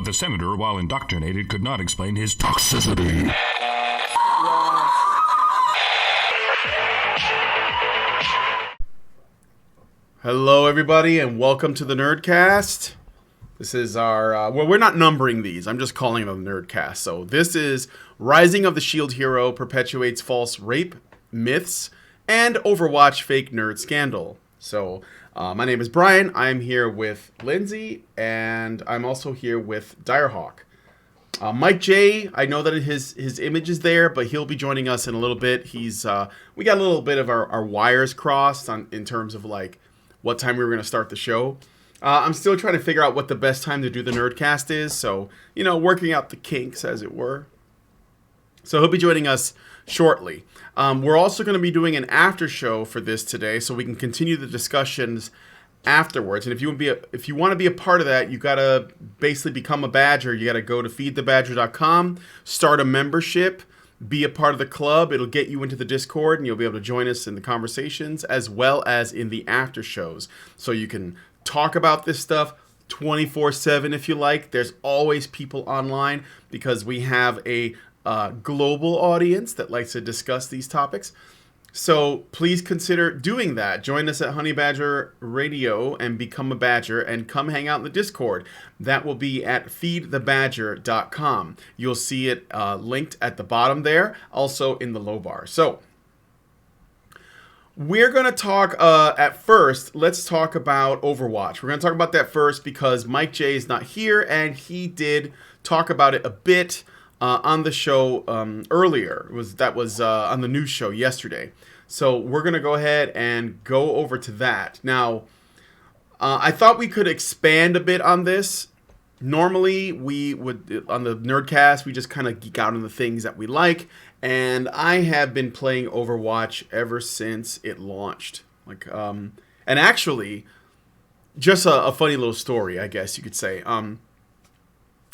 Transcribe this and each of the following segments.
But the senator, while indoctrinated, could not explain his toxicity. Hello, everybody, and welcome to the Nerdcast. This is our, we're not numbering these. I'm just calling them the Nerdcast. So this is Rising of the Shield Hero, Perpetuates False Rape, Myths, and Overwatch Fake Nerd Scandal. So my name is Brian. I'm here with Lindsay, and I'm also here with Direhawk. Mike J, I know that his image is there, but he'll be joining us in a little bit. He's we got a little bit of our wires crossed in terms of like what time we were going to start the show. I'm still trying to figure out what the best time to do the Nerdcast is, so, you know, working out the kinks, as it were. So he'll be joining us shortly. We're also going to be doing an after show for this today, so we can continue the discussions afterwards. And if you want to be a part of that, you got to basically become a badger. You got to go to feedthebadger.com, start a membership, be a part of the club. It'll get you into the Discord, and you'll be able to join us in the conversations as well as in the after shows. So you can talk about this stuff 24/7 if you like. There's always people online because we have a global audience that likes to discuss these topics. So please consider doing that. Join us at Honey Badger Radio and become a badger and come hang out in the Discord. That will be at feedthebadger.com. You'll see it linked at the bottom there, also in the low bar. So we're going to talk, at first, let's talk about Overwatch. We're going to talk about that first because Mike J is not here, and he did talk about it a bit on the show earlier. That was on the news show yesterday. So we're going to go ahead and go over to that. Now, I thought we could expand a bit on this. Normally, we would, on the Nerdcast, we just kind of geek out on the things that we like. And I have been playing Overwatch ever since it launched. And actually, just a funny little story, I guess you could say.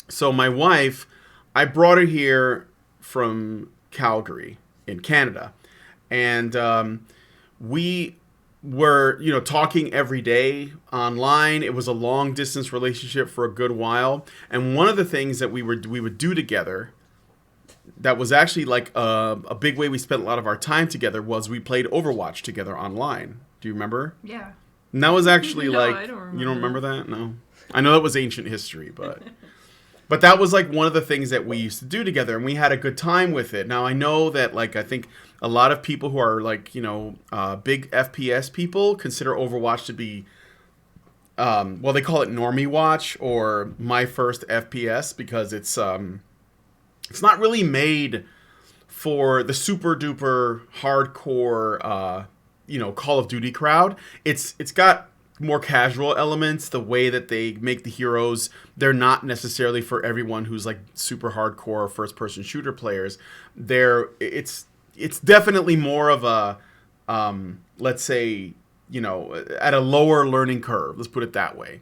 So my wife, I brought her here from Calgary in Canada. And we were, talking every day online. It was a long distance relationship for a good while. And one of the things that we would do together that was actually like a big way we spent a lot of our time together was we played Overwatch together online. Do you remember? Yeah. And that was actually No, like, I don't remember. You don't remember that? No. I know that was ancient history, but that was like one of the things that we used to do together, and we had a good time with it. Now I know that I think a lot of people who are big FPS people consider Overwatch to be, they call it Normie Watch or My First FPS because it's not really made for the super duper hardcore, Call of Duty crowd. It's got more casual elements. The way that they make the heroes, they're not necessarily for everyone who's like super hardcore first person shooter players. It's definitely more of a, let's say, at a lower learning curve. Let's put it that way.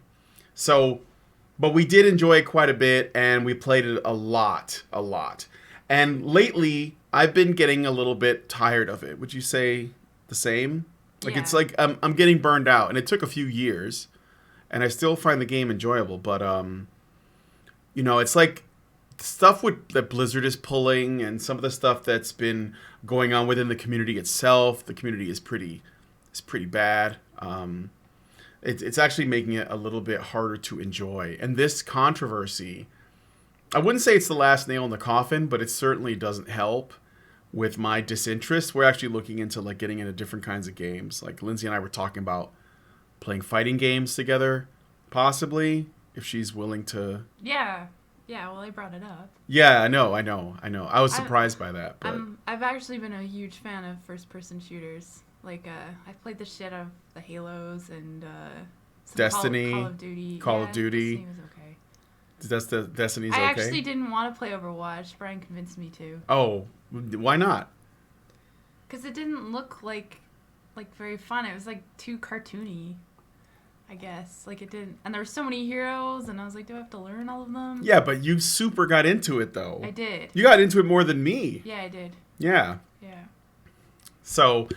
So, but we did enjoy it quite a bit, and we played it a lot. And lately, I've been getting a little bit tired of it. Would you say the same? Yeah. It's like I'm getting burned out, and it took a few years, and I still find the game enjoyable. But it's like stuff that Blizzard is pulling, and some of the stuff that's been going on within the community itself. The community is pretty bad. It's actually making it a little bit harder to enjoy. And this controversy, I wouldn't say it's the last nail in the coffin, but it certainly doesn't help with my disinterest. We're actually looking into getting into different kinds of games. Like Lindsay and I were talking about playing fighting games together, possibly, if she's willing to. Yeah, well, I brought it up. Yeah, I know. I was surprised by that. But I've actually been a huge fan of first-person shooters. I've played the shit out of the Halos and some Destiny, Call of Duty. Call of Duty. Destiny was okay. Destiny's okay? I actually didn't want to play Overwatch. Brian convinced me to. Oh, why not? Because it didn't look like very fun. It was too cartoony, I guess. It didn't. And there were so many heroes, and I was like, do I have to learn all of them? Yeah, but you super got into it, though. I did. You got into it more than me. Yeah, I did. Yeah. Yeah. So,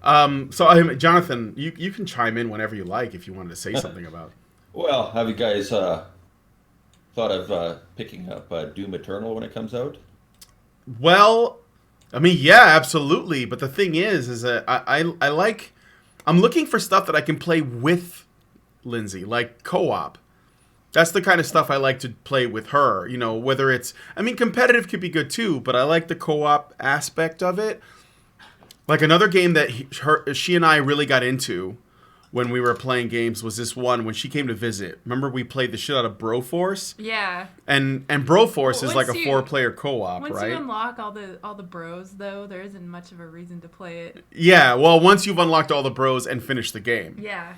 Jonathan, you can chime in whenever you like if you wanted to say something about it. Well, have you guys thought of picking up Doom Eternal when it comes out? Well, I mean, yeah, absolutely. But the thing is that I like, I'm looking for stuff that I can play with Lindsay, like co-op. That's the kind of stuff I like to play with her. You know, whether it's, I mean, competitive could be good too, but I like the co-op aspect of it. Like another game that she and I really got into when we were playing games was this one when she came to visit. Remember we played the shit out of Broforce? Yeah. And Broforce is like a Once 4-player co-op, Once right? you unlock all the bros, though, there isn't much of a reason to play it. Yeah, well, once you've unlocked all the bros and finished the game. Yeah.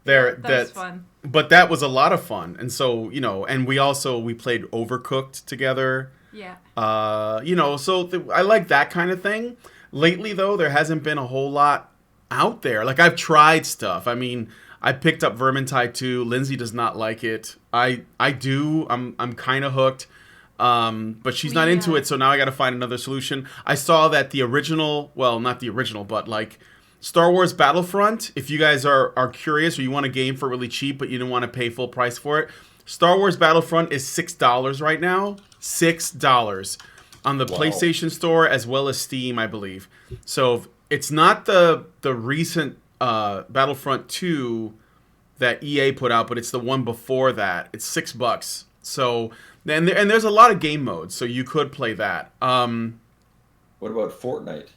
That's fun. But that was a lot of fun. And so, you know, and we played Overcooked together. Yeah. You know, so I like that kind of thing. Lately, though, there hasn't been a whole lot out there. Like, I've tried stuff. I mean, I picked up Vermintide 2. Lindsay does not like it. I do. I'm kind of hooked. But she's not into it, so now I got to find another solution. I saw that the original, well, not the original, but like Star Wars Battlefront, if you guys are curious or you want a game for really cheap but you don't want to pay full price for it, Star Wars Battlefront is $6 right now. $6 on the PlayStation Store as well as Steam, I believe. So it's not the recent Battlefront 2 that EA put out, but it's the one before that. It's $6. So and there's a lot of game modes, so you could play that. What about Fortnite?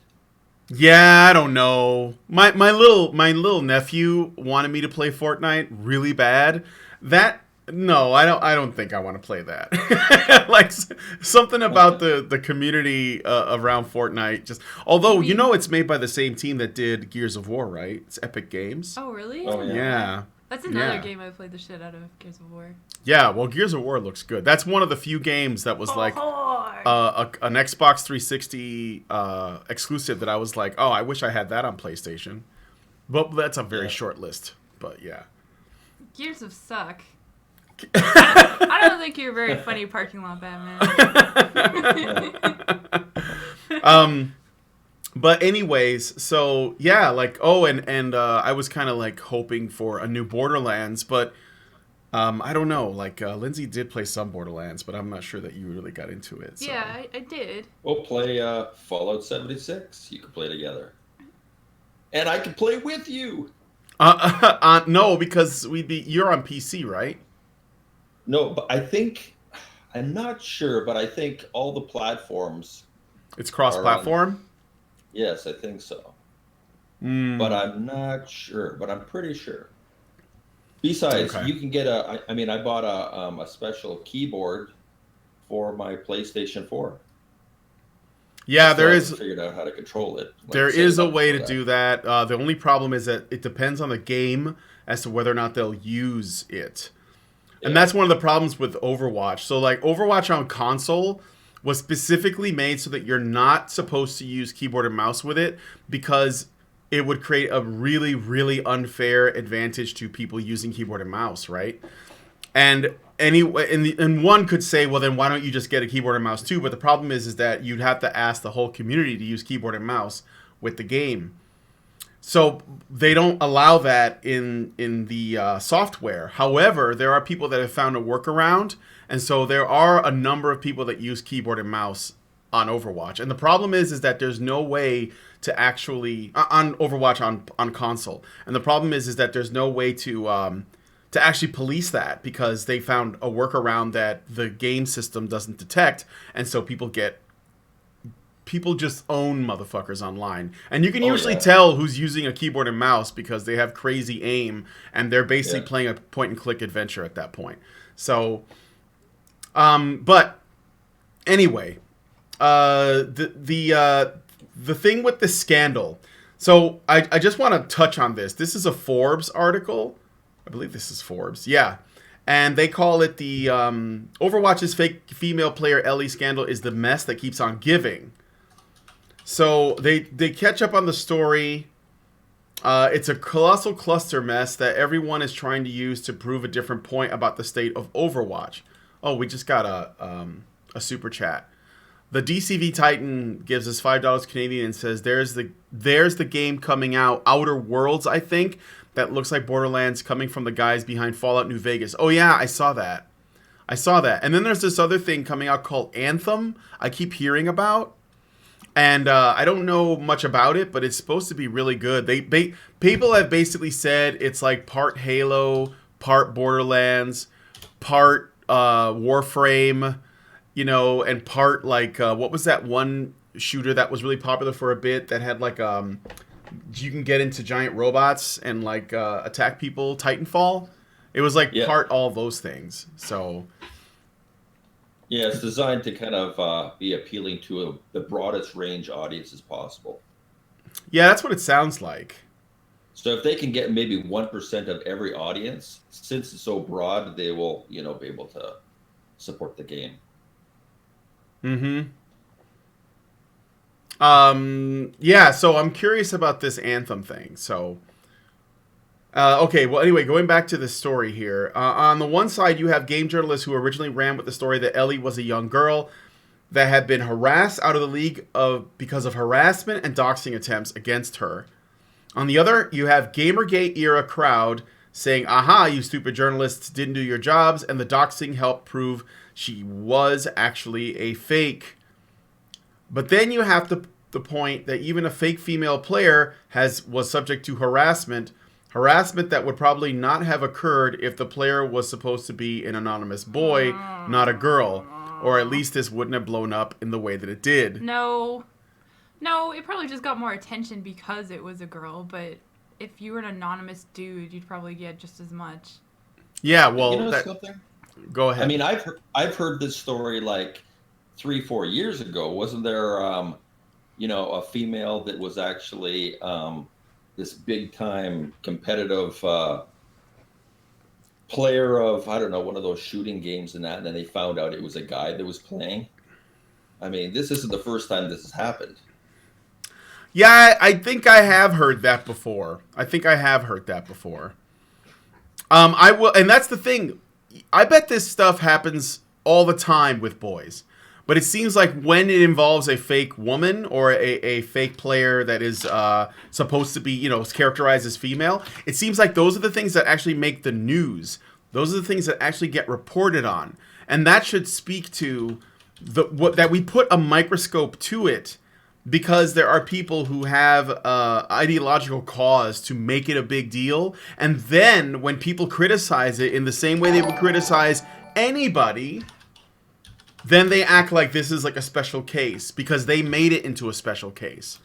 Yeah, I don't know. My little nephew wanted me to play Fortnite really bad. No, I don't think I want to play that. Like something about the community around Fortnite. Just although you know it's made by the same team that did Gears of War, right? It's Epic Games. Oh really? Oh Yeah. That's another game I played the shit out of, Gears of War. Yeah, well, Gears of War looks good. That's one of the few games that was like an Xbox 360 exclusive that I was like, oh, I wish I had that on PlayStation. But that's a very short list. But yeah. Gears of suck. I don't think you're a very funny parking lot Batman. But anyways, so yeah, like and I was kind of like hoping for a new Borderlands, but I don't know. Like Lindsay did play some Borderlands, but I'm not sure that you really got into it. So. Yeah, I did. We'll play Fallout 76. You can play together, and I can play with you. No, because you're on PC, right? No, but I'm not sure, but I think all the platforms. It's cross-platform. Yes, I think so. But I'm not sure, but I'm pretty sure. Besides, you can get I bought a special keyboard for my PlayStation 4. Yeah, there is. Figured out how to control it. There is a way to do that. The only problem is that it depends on the game as to whether or not they'll use it. Yeah. And that's one of the problems with Overwatch. So, like, Overwatch on console was specifically made so that you're not supposed to use keyboard and mouse with it because it would create a really, really unfair advantage to people using keyboard and mouse, right? And anyway, and one could say, well, then why don't you just get a keyboard and mouse too? But the problem is that you'd have to ask the whole community to use keyboard and mouse with the game. So they don't allow that in the software. However, there are people that have found a workaround, and so there are a number of people that use keyboard and mouse on Overwatch. And the problem is that there's no way to actually on Overwatch on console. And the problem is that there's no way to actually police that because they found a workaround that the game system doesn't detect, and so people just own motherfuckers online. And you can usually tell who's using a keyboard and mouse because they have crazy aim and they're basically playing a point and click adventure at that point. So but anyway, the thing with the scandal. So I just want to touch on this. This is a Forbes article. I believe this is Forbes. Yeah. And they call it the Overwatch's fake female player Ellie scandal is the mess that keeps on giving. So they catch up on the story. It's a colossal cluster mess that everyone is trying to use to prove a different point about the state of Overwatch. Oh, we just got a super chat. The DCV Titan gives us $5 Canadian and says there's the game coming out, Outer Worlds, I think, that looks like Borderlands coming from the guys behind Fallout New Vegas. Oh yeah, I saw that. I saw that. And then there's this other thing coming out called Anthem. I keep hearing about. And I don't know much about it, but it's supposed to be really good. People have basically said it's like part Halo, part Borderlands, part Warframe, and part like what was that one shooter that was really popular for a bit that had like you can get into giant robots and like attack people, Titanfall. It was like part all those things. So yeah, it's designed to kind of be appealing to the broadest range audience as possible. Yeah, that's what it sounds like. So if they can get maybe 1% of every audience, since it's so broad, they will, be able to support the game. Mm-hmm. Yeah, so I'm curious about this Anthem thing. So, okay, well, anyway, going back to the story here. On the one side, you have game journalists who originally ran with the story that Ellie was a young girl that had been harassed out of the league because of harassment and doxing attempts against her. On the other, you have Gamergate era crowd saying, aha, you stupid journalists didn't do your jobs, and the doxing helped prove she was actually a fake. But then you have the point that even a fake female player was subject to harassment that would probably not have occurred if the player was supposed to be an anonymous boy, not a girl. Or at least this wouldn't have blown up in the way that it did. No, it probably just got more attention because it was a girl, but if you were an anonymous dude, you'd probably get just as much. Yeah, well, something? Go ahead. I mean, I've heard this story like 3-4 years ago. Wasn't there, a female that was actually this big time competitive player of, I don't know, one of those shooting games and that, and then they found out it was a guy that was playing? I mean, this isn't the first time this has happened. Yeah, I think I have heard that before. I will, and that's the thing. I bet this stuff happens all the time with boys. But it seems like when it involves a fake woman or a fake player that is supposed to be, characterized as female, it seems like those are the things that actually make the news. Those are the things that actually get reported on. And that should speak to that we put a microscope to it, because there are people who have ideological cause to make it a big deal. And then when people criticize it in the same way they would criticize anybody, then they act like this is like a special case because they made it into a special case.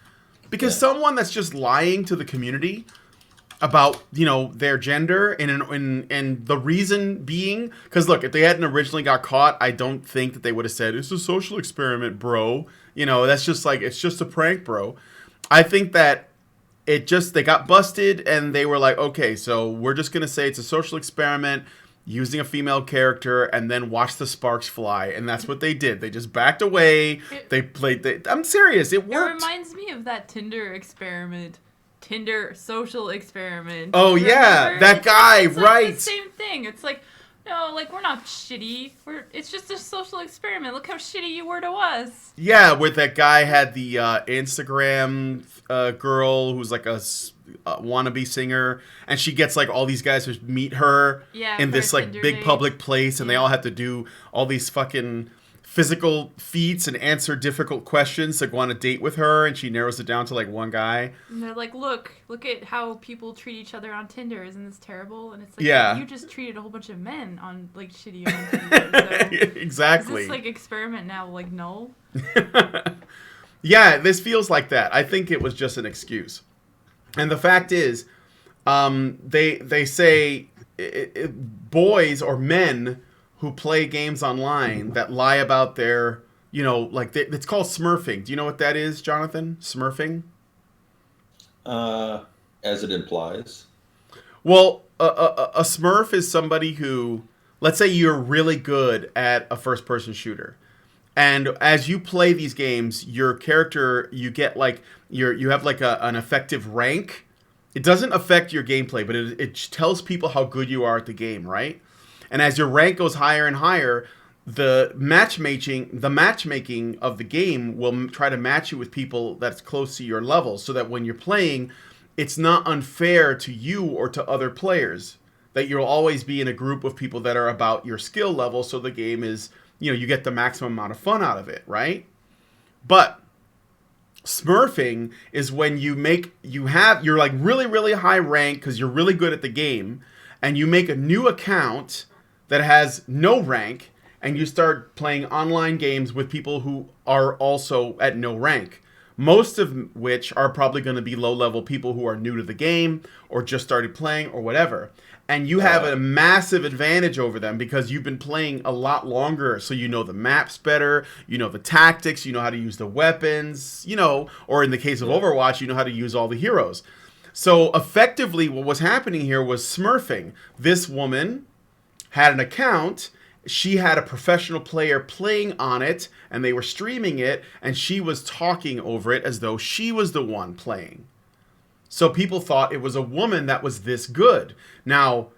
Because someone that's just lying to the community about, their gender and the reason being, because look, if they hadn't originally got caught, I don't think that they would have said, it's a social experiment, bro. That's just like, it's just a prank, bro. I think that they got busted and they were like, okay, so we're just going to say it's a social experiment using a female character and then watch the sparks fly. And that's what they did. They just backed away. I'm serious. It worked. It reminds me of that Tinder social experiment. Oh, yeah. That guy, it's right. Like the same thing. It's like, no, like, we're not shitty. It's just a social experiment. Look how shitty you were to us. Yeah, where that guy had the Instagram girl who's like a wannabe singer, and she gets like all these guys to meet her in this like big public place, and they all have to do all these fucking physical feats and answer difficult questions to go on a date with her, and she narrows it down to like one guy. And they're like, look at how people treat each other on Tinder. Isn't this terrible? And it's like, you just treated a whole bunch of men on like shitty on Tinder. So exactly. Is this like experiment now like null? Yeah, this feels like that. I think it was just an excuse. And the fact is, they say boys or men who play games online that lie about their, it's called Smurfing. Do you know what that is, Jonathan? Smurfing? As it implies. Well, a Smurf is somebody who, let's say you're really good at a first-person shooter. And as you play these games, your character, you get like, you have like an effective rank. It doesn't affect your gameplay, but it tells people how good you are at the game, right? And as your rank goes higher and higher, the matchmaking of the game will try to match you with people that's close to your level, so that when you're playing, it's not unfair to you or to other players. that you'll always be in a group of people that are about your skill level, so the game is, you get the maximum amount of fun out of it, right? But Smurfing is when you're like really, really high rank because you're really good at the game, and you make a new account that has no rank, and you start playing online games with people who are also at no rank. Most of which are probably going to be low-level people who are new to the game or just started playing or whatever. And you have a massive advantage over them because you've been playing a lot longer, so you know the maps better, you know the tactics, you know how to use the weapons, or in the case of Overwatch, you know how to use all the heroes. So effectively what was happening here was Smurfing. This woman had an account. She had a professional player playing on it, and they were streaming it, and she was talking over it as though she was the one playing. So people thought it was a woman that was this good. Now,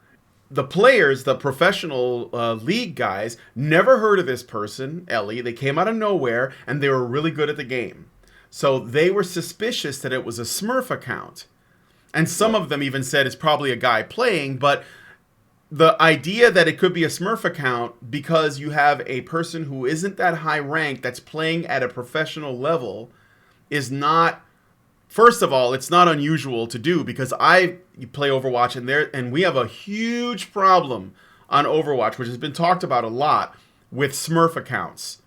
the players, the professional league guys, never heard of this person, Ellie. They came out of nowhere, and they were really good at the game. So they were suspicious that it was a Smurf account. And some of them even said it's probably a guy playing, but the idea that it could be a Smurf account because you have a person who isn't that high rank that's playing at a professional level is not, first of all, it's not unusual to do because I play Overwatch and we have a huge problem on Overwatch, which has been talked about a lot, with Smurf accounts.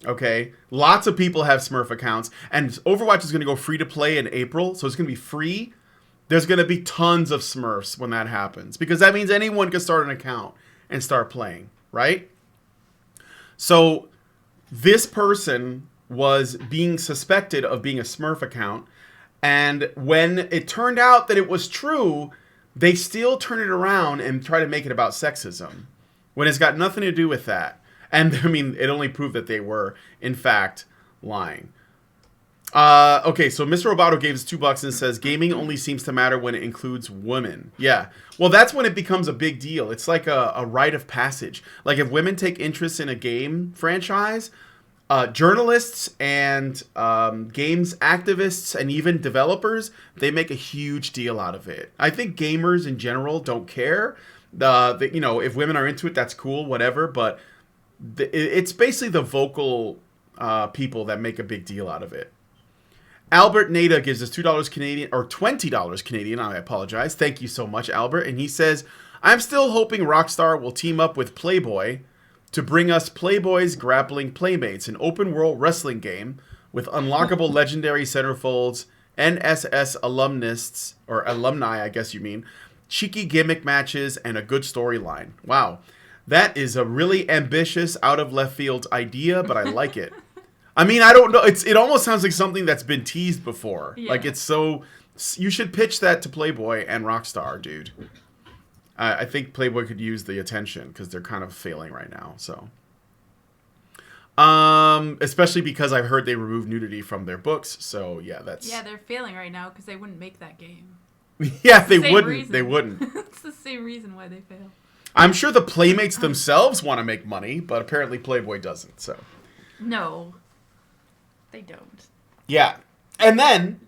Okay? Lots of people have Smurf accounts, and Overwatch is going to go free to play in April, so it's going to be free. There's going to be tons of Smurfs when that happens, because that means anyone can start an account and start playing, right? So this person was being suspected of being a Smurf account, and when it turned out that it was true, they still turn it around and try to make it about sexism, when it's got nothing to do with that. And, I mean, it only proved that they were, in fact, lying. Okay, so Mr. Roboto gave us $2 and says, gaming only seems to matter when it includes women. Yeah. Well, that's when it becomes a big deal. It's like a rite of passage. Like, if women take interest in a game franchise, journalists and games activists and even developers, they make a huge deal out of it. I think gamers in general don't care. If women are into it, that's cool, whatever. But it's basically the vocal people that make a big deal out of it. Albert Nada gives us $2 Canadian, or $20 Canadian, I apologize. Thank you so much, Albert. And he says, I'm still hoping Rockstar will team up with Playboy to bring us Playboy's Grappling Playmates, an open-world wrestling game with unlockable legendary centerfolds, NSS alumnists, or alumni, I guess you mean, cheeky gimmick matches, and a good storyline. Wow. That is a really ambitious, out-of-left-field idea, but I like it. I mean, I don't know. It almost sounds like something that's been teased before. Yeah. Like, it's so... You should pitch that to Playboy and Rockstar, dude. I think Playboy could use the attention because they're kind of failing right now, so... especially because I've heard they removed nudity from their books, so yeah, that's... Yeah, they're failing right now because they wouldn't make that game. Yeah, they wouldn't. Reason. They wouldn't. It's the same reason why they fail. I'm sure the Playmates themselves want to make money, but apparently Playboy doesn't, so... No. They don't. Yeah. And then,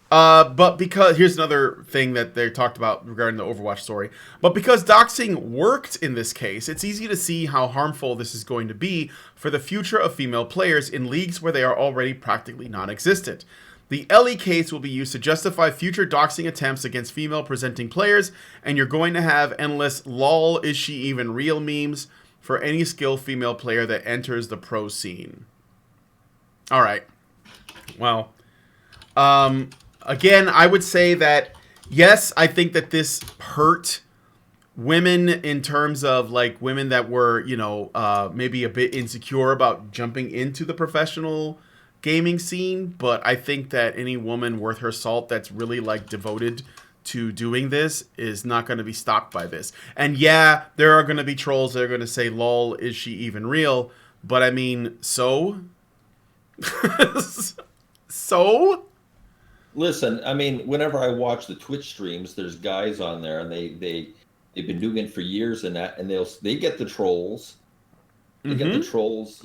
but because, here's another thing that they talked about regarding the Overwatch story, but because doxing worked in this case, it's easy to see how harmful this is going to be for the future of female players in leagues where they are already practically non-existent. The Ellie case will be used to justify future doxing attempts against female presenting players, and you're going to have endless lol is she even real memes for any skilled female player that enters the pro scene. All right. Well, again, I would say that, yes, I think that this hurt women in terms of, like, women that were, maybe a bit insecure about jumping into the professional gaming scene. But I think that any woman worth her salt that's really, like, devoted to doing this is not going to be stopped by this. And yeah, there are going to be trolls that are going to say, lol, is she even real? But I mean, so... So? Listen, I mean, whenever I watch the Twitch streams, there's guys on there, and they've been doing it for years, and they get the trolls. They get the trolls,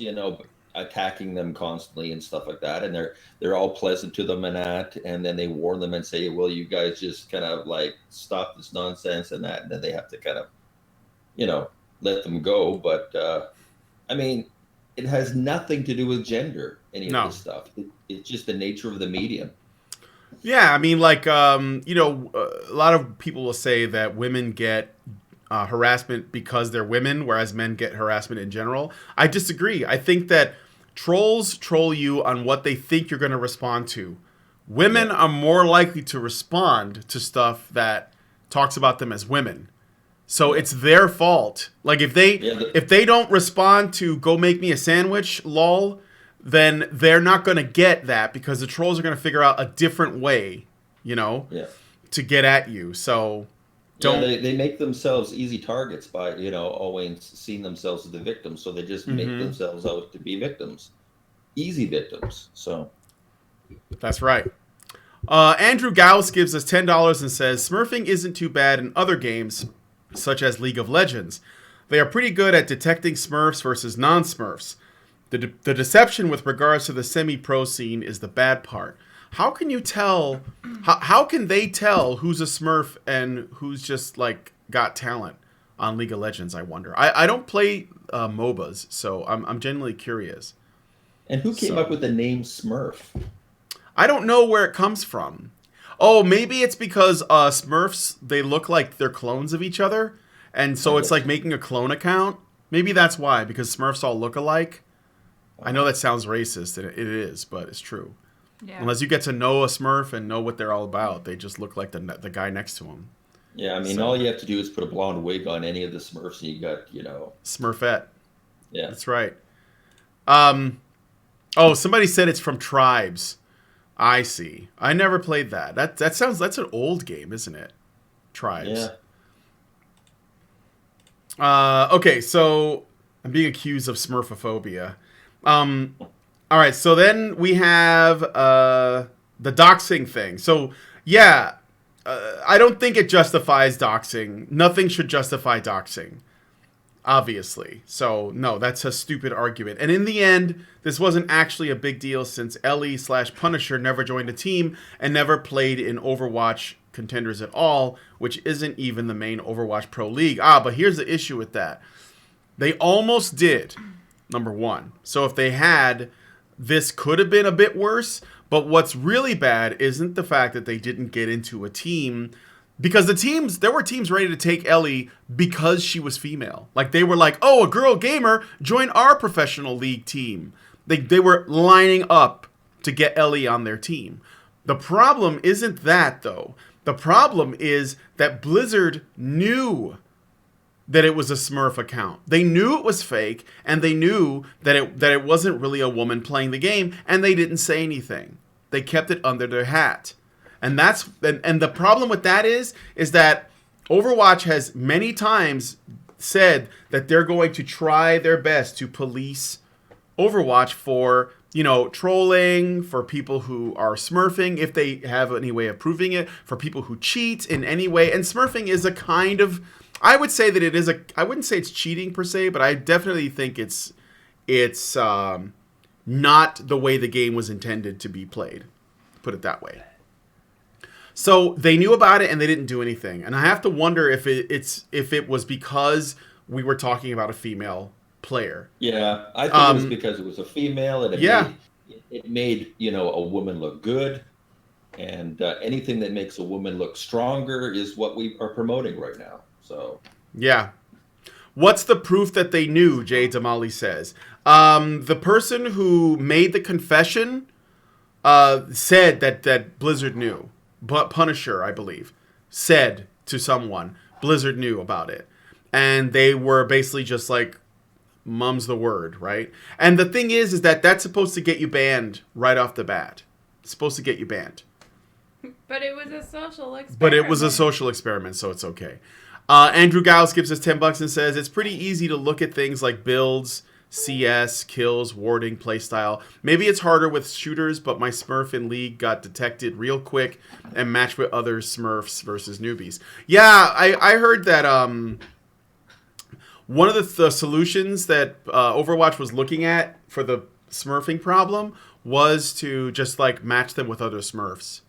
attacking them constantly and stuff like that, and they're all pleasant to them and that, and then they warn them and say, well, you guys just kind of like stop this nonsense and that, and then they have to kind of, let them go. But I mean, it has nothing to do with gender, any of this stuff. It's just the nature of the medium. Yeah, I mean, like, a lot of people will say that women get harassment because they're women, whereas men get harassment in general. I disagree. I think that trolls troll you on what they think you're going to respond to. Women are more likely to respond to stuff that talks about them as women. So it's their fault. Like, if they don't respond to "go make me a sandwich," lol, then they're not going to get that, because the trolls are going to figure out a different way, to get at you. So they make themselves easy targets by, always seeing themselves as the victims. So they just make themselves out to be victims, easy victims. So that's right. Andrew Gauss gives us $10 and says, Smurfing isn't too bad in other games, such as League of Legends. They are pretty good at detecting Smurfs versus non-Smurfs. The deception with regards to the semi-pro scene is the bad part. How can you tell? How can they tell who's a Smurf and who's just like got talent on League of Legends? I wonder. I don't play MOBAs, so I'm genuinely curious. And who came up with the name Smurf? I don't know where it comes from. Oh, maybe it's because Smurfs, they look like they're clones of each other, and so it's like making a clone account. Maybe that's why, because Smurfs all look alike. I know that sounds racist, and it is, but it's true. Yeah. Unless you get to know a Smurf and know what they're all about, they just look like the guy next to him. Yeah, I mean, all you have to do is put a blonde wig on any of the Smurfs, and you got, Smurfette. Yeah. That's right. Somebody said it's from Tribes. I see. I never played that. That's an old game, isn't it? Tribes. Yeah. Okay, so I'm being accused of Smurfophobia. All right, so then we have the doxing thing. So, yeah, I don't think it justifies doxing. Nothing should justify doxing, obviously. So, no, that's a stupid argument. And in the end, this wasn't actually a big deal since Ellie/Punisher never joined a team and never played in Overwatch contenders at all, which isn't even the main Overwatch Pro League. But here's the issue with that. They almost did, number one. So if they had, this could have been a bit worse. But what's really bad isn't the fact that they didn't get into a team, because there were teams ready to take Ellie because she was female. Like, they were like, oh, a girl gamer, join our professional league team. They were lining up to get Ellie on their team. The problem isn't that, though. The problem is that Blizzard knew that it was a Smurf account. They knew it was fake, and they knew that it wasn't really a woman playing the game, and they didn't say anything. They kept it under their hat. And the problem with that is that Overwatch has many times said that they're going to try their best to police Overwatch for, trolling, for people who are smurfing, if they have any way of proving it, for people who cheat in any way. And smurfing is a kind of, I would say that it is I wouldn't say it's cheating per se, but I definitely think it's not the way the game was intended to be played. Put it that way. So they knew about it and they didn't do anything. And I have to wonder if it was because we were talking about a female player. Yeah, I think it was because it was a female, and it made a woman look good, and anything that makes a woman look stronger is what we are promoting right now. So yeah. What's the proof that they knew? Jay Damali says. The person who made the confession said that Blizzard knew. But Punisher, I believe, said to someone, Blizzard knew about it. And they were basically just like, mum's the word, right? And the thing is that that's supposed to get you banned right off the bat. It's supposed to get you banned. But it was a social experiment. So it's okay. Andrew Gauss gives us $10 and says, it's pretty easy to look at things like builds, CS, kills, warding, playstyle. Maybe it's harder with shooters, but my Smurf in League got detected real quick and matched with other Smurfs versus newbies. Yeah, I heard that one of the solutions that Overwatch was looking at for the Smurfing problem was to just like match them with other Smurfs.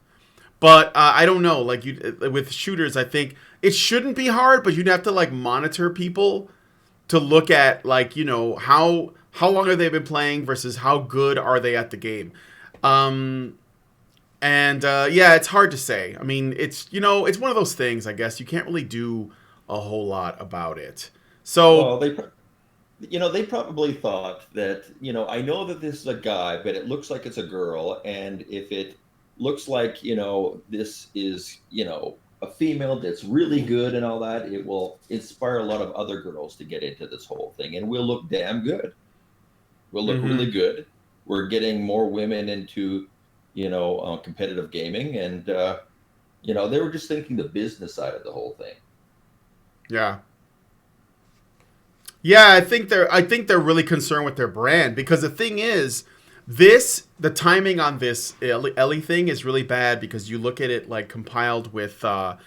But I don't know, like with shooters, I think it shouldn't be hard, but you'd have to like monitor people to look at like, you know, how long have they been playing versus how good are they at the game. Yeah, it's hard to say. I mean, it's, you know, it's one of those things, I guess. You can't really do a whole lot about it. So, well, they probably thought that, you know, I know that this is a guy, but it looks like it's a girl. And if it looks like, you know, this is, you know, a female that's really good and all that, it will inspire a lot of other girls to get into this whole thing. And we'll look damn good. We'll look really good. We're getting more women into, you know, competitive gaming. And, you know, they were just thinking the business side of the whole thing. Yeah. Yeah, I think they're really concerned with their brand, because the thing is, the timing on this Ellie thing is really bad, because you look at it like compiled with the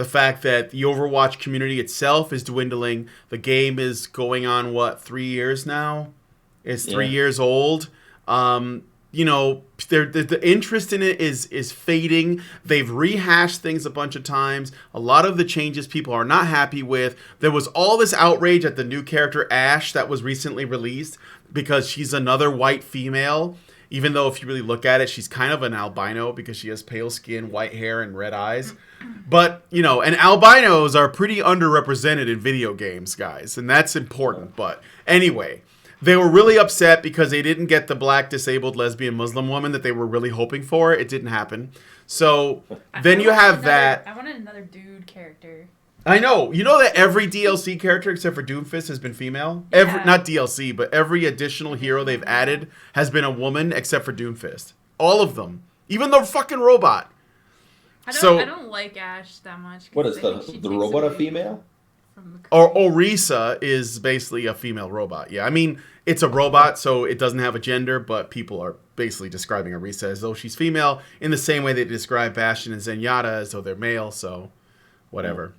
fact that the Overwatch community itself is dwindling. The game is going on 3 years now. It's 3 years old. You know, the interest in it is fading. They've rehashed things a bunch of times. A lot of the changes people are not happy with. There was all this outrage at the new character Ash that was recently released, because she's another white female. Even though if you really look at it, she's kind of an albino, because she has pale skin, white hair, and red eyes. But, you know, and albinos are pretty underrepresented in video games, guys. And that's important. But anyway, they were really upset because they didn't get the black disabled lesbian Muslim woman that they were really hoping for. It didn't happen. So then you have that. I wanted another dude character. I know. You know that every DLC character except for Doomfist has been female? Yeah. Not DLC, but every additional hero they've added has been a woman except for Doomfist. All of them. Even the fucking robot. I don't like Ash that much. What is the robot a female? Or Orisa is basically a female robot. Yeah, I mean, it's a robot, so it doesn't have a gender, but people are basically describing Orisa as though she's female in the same way they describe Bastion and Zenyatta as though they're male, so whatever.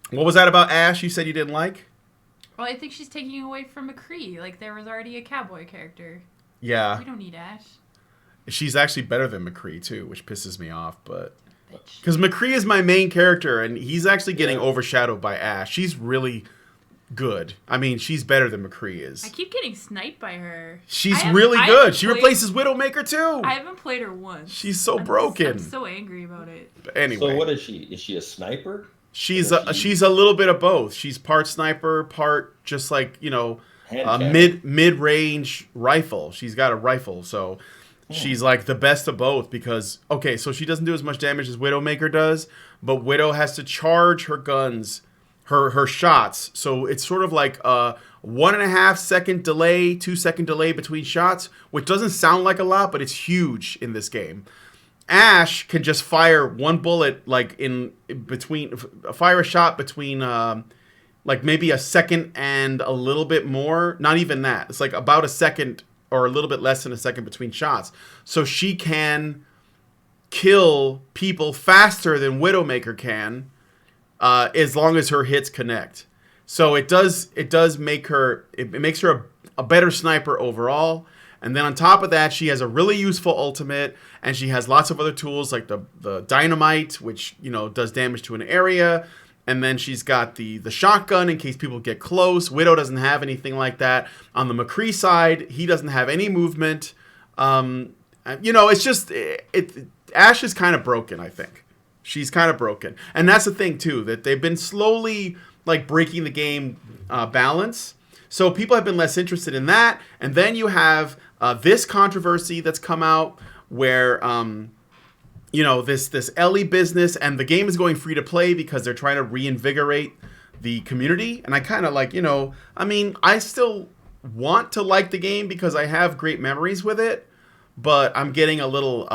What was that about Ash you said you didn't like? Well, I think she's taking away from McCree. Like, there was already a cowboy character. Yeah. We don't need Ash. She's actually better than McCree, too, which pisses me off, but... Because McCree is my main character, and he's actually getting overshadowed by Ash. She's really good. I mean, she's better than McCree is. I keep getting sniped by her. She's really good. She replaces Widowmaker, too. I haven't played her once. She's so broken. I'm so angry about it. But anyway. So what is she? Is she a sniper? She's a little bit of both. She's part sniper, part just like, you know, mid-range rifle. She's got a rifle, so she's like the best of both, because, okay, so she doesn't do as much damage as Widowmaker does, but Widow has to charge her guns, her shots, so it's sort of like a 1.5 second delay, 2 second delay between shots, which doesn't sound like a lot, but it's huge in this game. Ash can just fire one bullet, like fire a shot between, like maybe a second and a little bit more. Not even that. It's like about a second or a little bit less than a second between shots. So she can kill people faster than Widowmaker can, as long as her hits connect. So it makes her a better sniper overall. And then on top of that, she has a really useful ultimate, and she has lots of other tools like the dynamite, which, you know, does damage to an area. And then she's got the shotgun in case people get close. Widow doesn't have anything like that. On the McCree side, he doesn't have any movement. You know, it's just Ash is kind of broken, I think. She's kind of broken. And that's the thing, too, that they've been slowly like breaking the game balance. So people have been less interested in that. And then you have this controversy that's come out where, you know, this Ellie business, and the game is going free to play because they're trying to reinvigorate the community. And I kind of like, you know, I mean, I still want to like the game because I have great memories with it, but I'm getting a little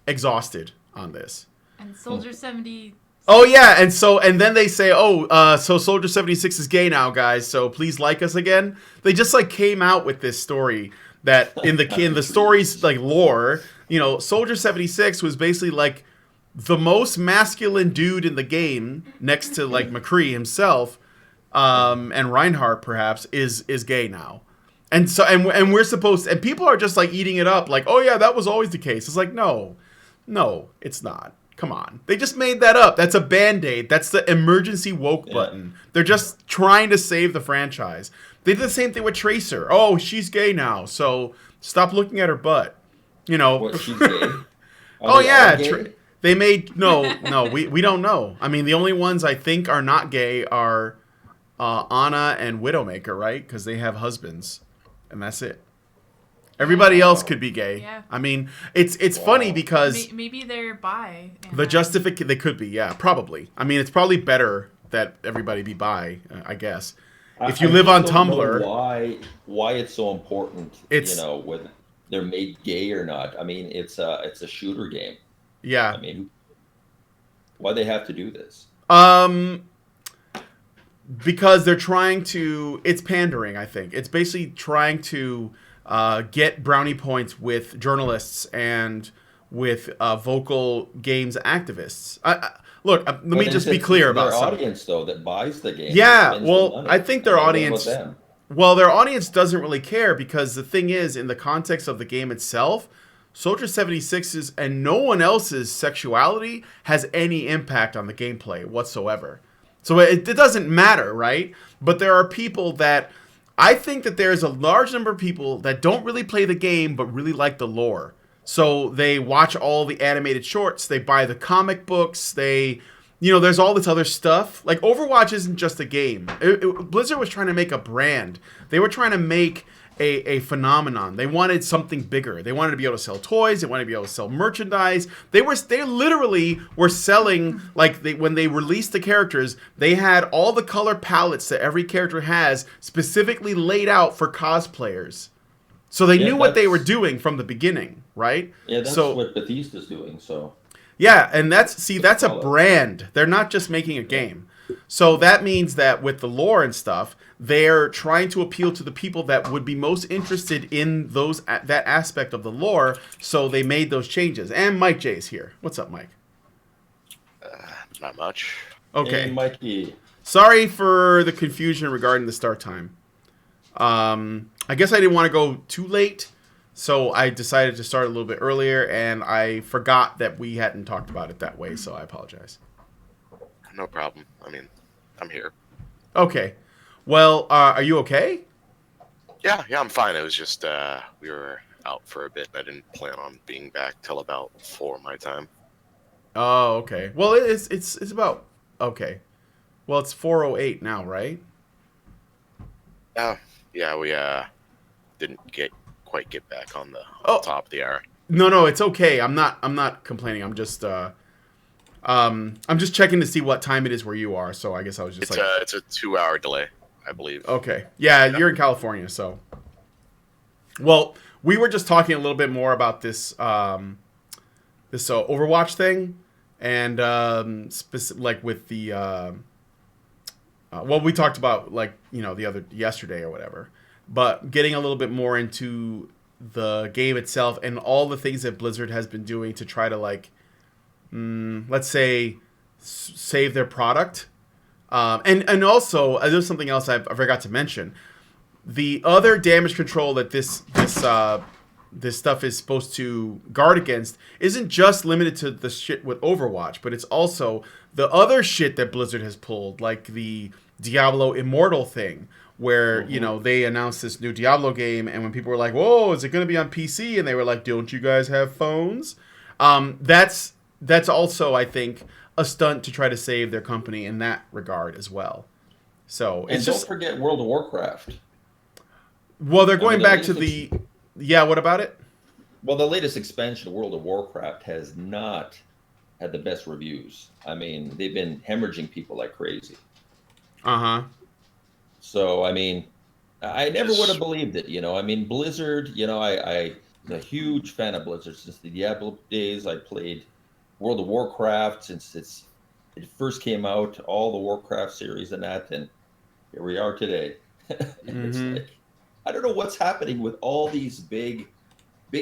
exhausted on this. And Soldier 70... Oh, yeah, and then they say, so Soldier 76 is gay now, guys, so please like us again. They just, like, came out with this story that in the story's, like, lore, you know, Soldier 76 was basically, like, the most masculine dude in the game, next to, like, McCree himself, and Reinhardt, perhaps, is gay now. And we're supposed to, and people are just like eating it up like, oh yeah, that was always the case. It's like, no, it's not. Come on. They just made that up. That's a Band-Aid. That's the emergency woke button. They're just trying to save the franchise. They did the same thing with Tracer. Oh, she's gay now, so stop looking at her butt. You know. What, she's gay? Oh yeah, they made no. We don't know. I mean, the only ones I think are not gay are Ana and Widowmaker, right? Because they have husbands, and that's it. Everybody else could be gay. Yeah. I mean, it's funny because maybe they're bi. The justification they could be, yeah, probably. I mean, it's probably better that everybody be bi, I guess. If you live on Tumblr, why it's so important? Whether they're made gay or not. I mean, it's a shooter game. Yeah. I mean, why they have to do this? Because they're trying to. It's pandering. I think it's basically trying to. Get brownie points with journalists and with vocal games activists. Look, let me just be clear about their audience, though, that buys the game. Yeah, well, I think their audience. Well, their audience doesn't really care because the thing is, in the context of the game itself, Soldier 76's and no one else's sexuality has any impact on the gameplay whatsoever. So it doesn't matter, right? But there are people that. I think that there's a large number of people that don't really play the game but really like the lore. So they watch all the animated shorts, they buy the comic books, there's all this other stuff. Like Overwatch isn't just a game. Blizzard was trying to make a brand. They were trying to make a phenomenon. They wanted something bigger. They wanted to be able to sell toys. They wanted to be able to sell merchandise. They literally were selling, when they released the characters, they had all the color palettes that every character has specifically laid out for cosplayers. So they knew what they were doing from the beginning, right? Yeah, that's what Bethesda's doing, so. Yeah, and that's a brand. They're not just making a game. So that means that with the lore and stuff, they're trying to appeal to the people that would be most interested in that aspect of the lore. So they made those changes. And Mike J is here. What's up, Mike? Not much. Okay. Hey, Mikey. Sorry for the confusion regarding the start time. I guess I didn't want to go too late, so I decided to start a little bit earlier, and I forgot that we hadn't talked about it that way, so I apologize. No problem. I mean, I'm here. Okay. Well, are you okay? Yeah, I'm fine. It was just we were out for a bit. I didn't plan on being back till about 4 my time. Oh, okay. Well, it's about okay. Well, it's 4:08 now, right? Yeah, we didn't quite get back on the top of the hour. No, it's okay. I'm not complaining. I'm just checking to see what time it is where you are. So I guess I was just it's a 2-hour delay, I believe. Okay. Yeah, you're in California, so. Well, we were just talking a little bit more about this Overwatch thing, and with the we talked about the other yesterday or whatever, but getting a little bit more into the game itself and all the things that Blizzard has been doing to try to let's say save their product, and also there's something else I forgot to mention. The other damage control that this stuff is supposed to guard against isn't just limited to the shit with Overwatch, but it's also the other shit that Blizzard has pulled, like the Diablo Immortal thing, where they announced this new Diablo game, and when people were like, "Whoa, is it going to be on PC?" and they were like, "Don't you guys have phones?" That's also, I think, a stunt to try to save their company in that regard as well. So and don't forget World of Warcraft. Well, they're going back to the. Yeah, what about it? Well, the latest expansion of World of Warcraft has not had the best reviews. I mean, they've been hemorrhaging people like crazy. Uh-huh. So, I mean, I never would have believed it, I mean, Blizzard, I'm a huge fan of Blizzard since the Diablo days. I played World of Warcraft since it first came out, all the Warcraft series and that, and here we are today. It's like, I don't know what's happening with all these big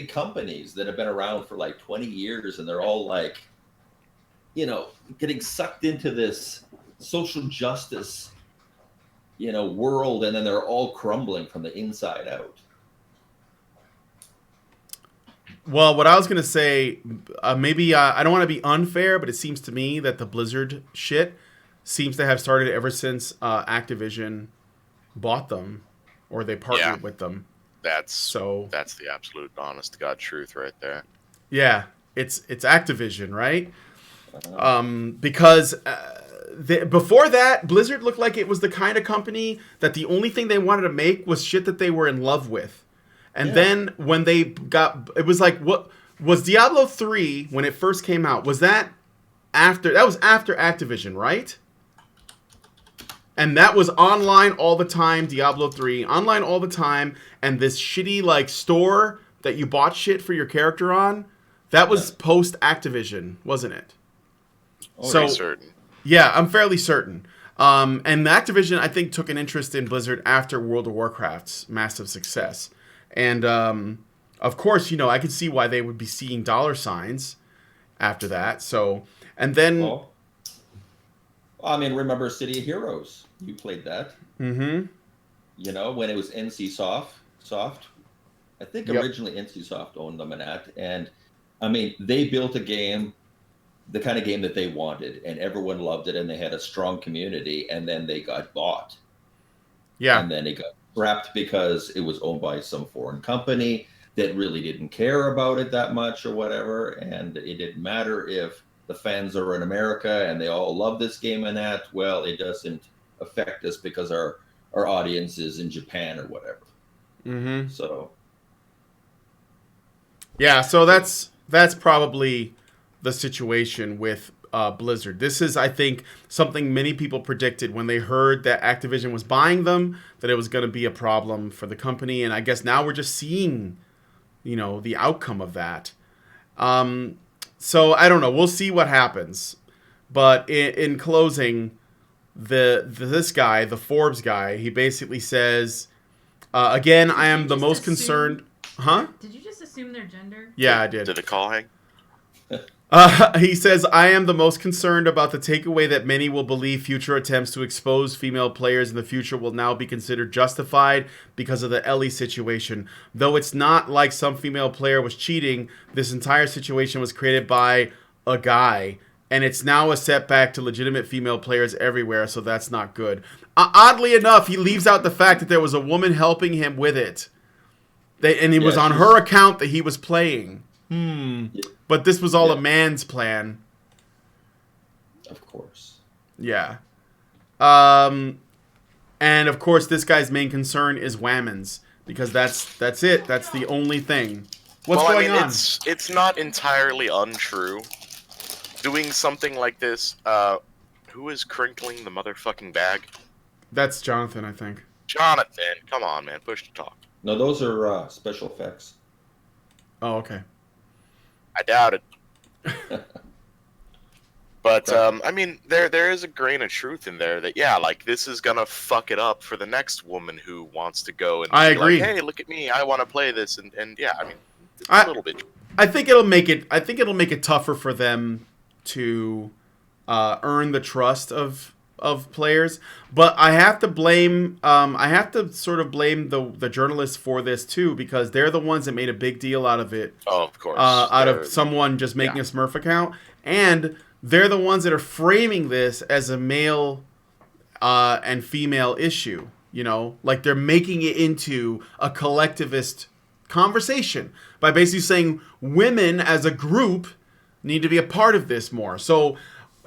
companies that have been around for 20 years, and they're all getting sucked into this social justice world, and then they're all crumbling from the inside out. Well, what I was going to say, maybe I don't want to be unfair, but it seems to me that the Blizzard shit seems to have started ever since Activision bought them, or they partnered with them. That's the absolute honest to God truth right there. Yeah, it's Activision, right? Because before that, Blizzard looked like it was the kind of company that the only thing they wanted to make was shit that they were in love with. And then when they got, it was like, what was Diablo 3 when it first came out? Was that after Activision, right? And that was online all the time, Diablo 3, online all the time, and this shitty like store that you bought shit for your character on, that was post Activision, wasn't it? So certain. Yeah, I'm fairly certain. And Activision, I think, took an interest in Blizzard after World of Warcraft's massive success. And, of course, I could see why they would be seeing dollar signs after that. So, and then... Well, I mean, remember City of Heroes? You played that. Mm-hmm. When it was NC Soft. I think originally NC Soft owned them and I mean, they built a game, the kind of game that they wanted, and everyone loved it, and they had a strong community, and then they got bought. Yeah. And then it got scrapped because it was owned by some foreign company that really didn't care about it that much or whatever, and it didn't matter if the fans are in America and they all love this game and that. Well, it doesn't affect us because our audience is in Japan or whatever. Mm-hmm. So. Yeah, so that's probably the situation with Blizzard. This is, I think, something many people predicted when they heard that Activision was buying them, that it was going to be a problem for the company. And I guess now we're just seeing, the outcome of that. So I don't know. We'll see what happens. But in closing, this guy, the Forbes guy, he basically says, again, I am the most concerned. Huh? Did you just assume their gender? Yeah, I did. Did a call hang? He says, I am the most concerned about the takeaway that many will believe future attempts to expose female players in the future will now be considered justified because of the Ellie situation. Though it's not like some female player was cheating, this entire situation was created by a guy. And it's now a setback to legitimate female players everywhere, so that's not good. Oddly enough, he leaves out the fact that there was a woman helping him with it. And it was on her account that he was playing. But this was all a man's plan. Of course. Yeah. And of course, this guy's main concern is Whammons. Because that's it. That's the only thing. What's going on? It's not entirely untrue. Doing something like this, who is crinkling the motherfucking bag? That's Jonathan, I think. Jonathan, come on, man, push to talk. No, those are special effects. Oh, okay. I doubt it. But I mean, there is a grain of truth in there that this is gonna fuck it up for the next woman who wants to go and I be agree. Like, hey, look at me, I want to play this, and yeah, I mean, it's a little bit. I think it'll make it tougher for them to earn the trust of players, but I have to blame sort of blame the journalists for this too, because they're the ones that made a big deal out of it. Oh, of course. Out of someone just making a Smurf account, and they're the ones that are framing this as a male and female issue. Like they're making it into a collectivist conversation by basically saying women as a group need to be a part of this more. So,